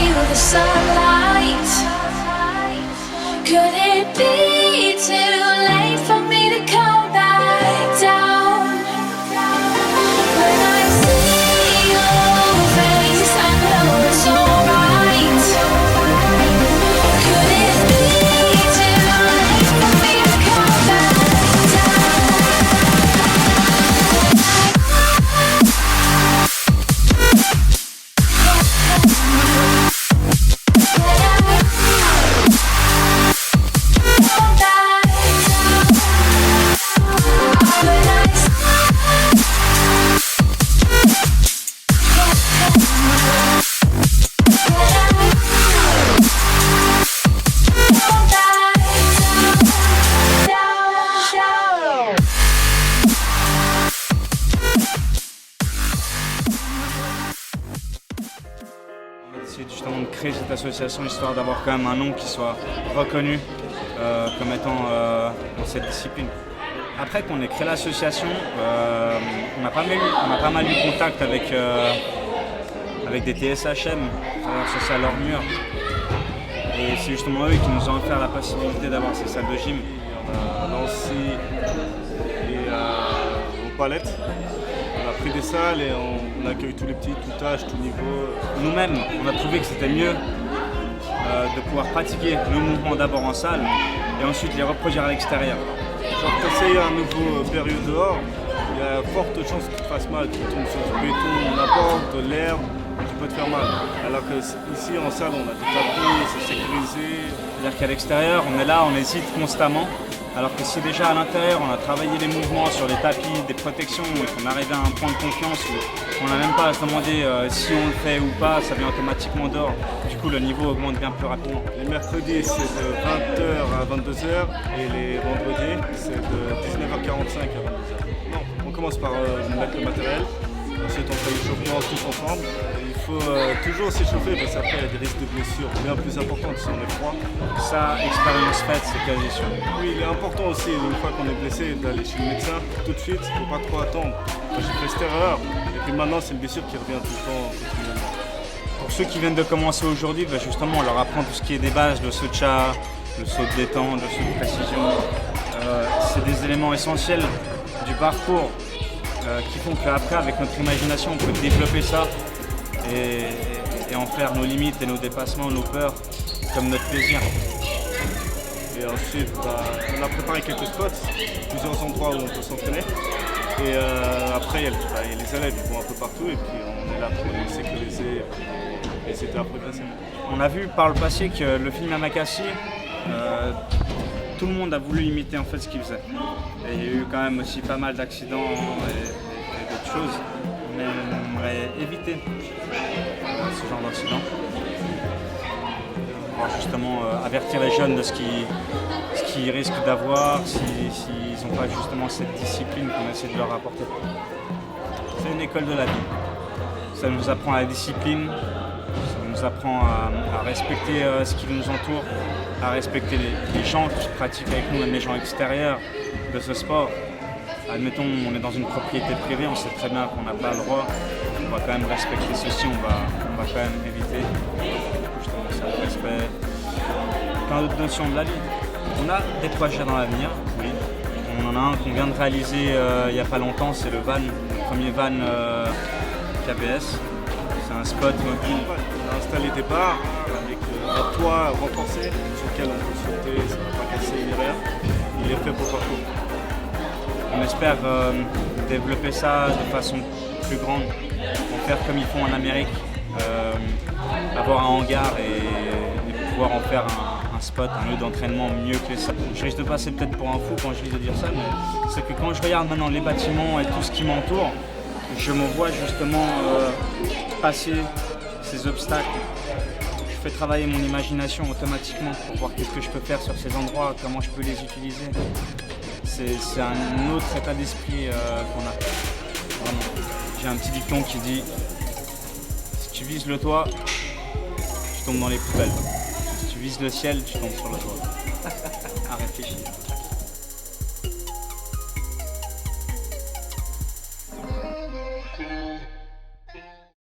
feel the sunlight. Could it be too late for me to come back down? When I see your face, I know it's alright. Could it be too late for me to come back justement de créer cette association histoire d'avoir quand même un nom qui soit reconnu comme étant dans cette discipline. Après qu'on ait créé l'association, on a pas mal eu contact avec des TSHM, c'est à leur mur. Et c'est justement eux qui nous ont offert la possibilité d'avoir ces salles de gym. On a lancé aux palettes. On a pris des salles et on accueille tous les petits, tout âge, tout niveau. Nous-mêmes, on a trouvé que c'était mieux de pouvoir pratiquer le mouvement d'abord en salle et ensuite les reproduire à l'extérieur. Genre t'essayes un nouveau période dehors, il y a forte chance que tu te fasses mal, tu tombes sur du béton, n'importe, de l'herbe, tu peux te faire mal. Alors que ici en salle on a des tapis, c'est sécurisé. C'est-à-dire qu'à l'extérieur, on est là, on hésite constamment. Alors que si déjà à l'intérieur on a travaillé les mouvements sur les tapis, des protections et qu'on arrive à un point de confiance où on n'a même pas à se demander si on le fait ou pas, ça vient automatiquement dehors. Du coup le niveau augmente bien plus rapidement. Les mercredis c'est de 20h à 22h et les vendredis c'est de 19h45 à 22h. Non, on commence par mettre le matériel, ensuite on fait l'échauffement tous ensemble. Il faut toujours s'échauffer parce qu'après il y a des risques de blessures bien plus importantes si on est froid. Ça, expérience faite, c'est quasi sûr. Oui, il est important aussi, une fois qu'on est blessé, d'aller chez le médecin tout de suite, il ne faut pas trop attendre. Moi, j'ai fait cette erreur, et puis maintenant c'est une blessure qui revient tout le temps continuellement. Pour ceux qui viennent de commencer aujourd'hui, justement on leur apprend tout ce qui est des bases, le saut de chat, le saut de détente, le saut de précision. C'est des éléments essentiels du parcours qui font qu'après, avec notre imagination, on peut développer ça et en faire nos limites et nos dépassements, nos peurs, comme notre plaisir. Et ensuite, on a préparé quelques spots, plusieurs endroits où on peut s'entraîner. Et après, il y a les élèves, ils vont un peu partout et puis on est là pour les sécuriser et c'était à progresser. On a vu par le passé que le film Yamakasi, tout le monde a voulu imiter en fait ce qu'il faisait. Et il y a eu quand même aussi pas mal d'accidents et d'autres choses. Mais on aimerait éviter ce genre d'incidents. Pour justement avertir les jeunes de ce qu'ils risquent d'avoir s'ils n'ont pas justement cette discipline qu'on essaie de leur apporter. C'est une école de la vie. Ça nous apprend la discipline, ça nous apprend à respecter ce qui nous entoure, à respecter les gens qui pratiquent avec nous, même les gens extérieurs de ce sport. Admettons, on est dans une propriété privée, on sait très bien qu'on n'a pas le droit, on va quand même respecter ceci, on va quand même éviter. Justement, ça, le respect, plein d'autres notions de la vie. On a des projets dans l'avenir, oui. On en a un qu'on vient de réaliser il n'y a pas longtemps, c'est le van, le premier van KBS. C'est un spot mobile. On a installé des barres avec un toit renforcé sur lequel on peut sauter, ça ne va pas casser l'hiver. Il est fait pour partout. On espère développer ça de façon plus grande, en faire comme ils font en Amérique, avoir un hangar et pouvoir en faire un spot, un lieu d'entraînement mieux que ça. Je risque de passer peut-être pour un fou quand je risque de dire ça, mais c'est que quand je regarde maintenant les bâtiments et tout ce qui m'entoure, je me vois justement passer ces obstacles. Je fais travailler mon imagination automatiquement pour voir qu'est-ce que je peux faire sur ces endroits, comment je peux les utiliser. C'est un autre état d'esprit qu'on a. Vraiment. J'ai un petit dicton qui dit si tu vises le toit, tu tombes dans les poubelles. Si tu vises le ciel, tu tombes sur le toit. À réfléchir.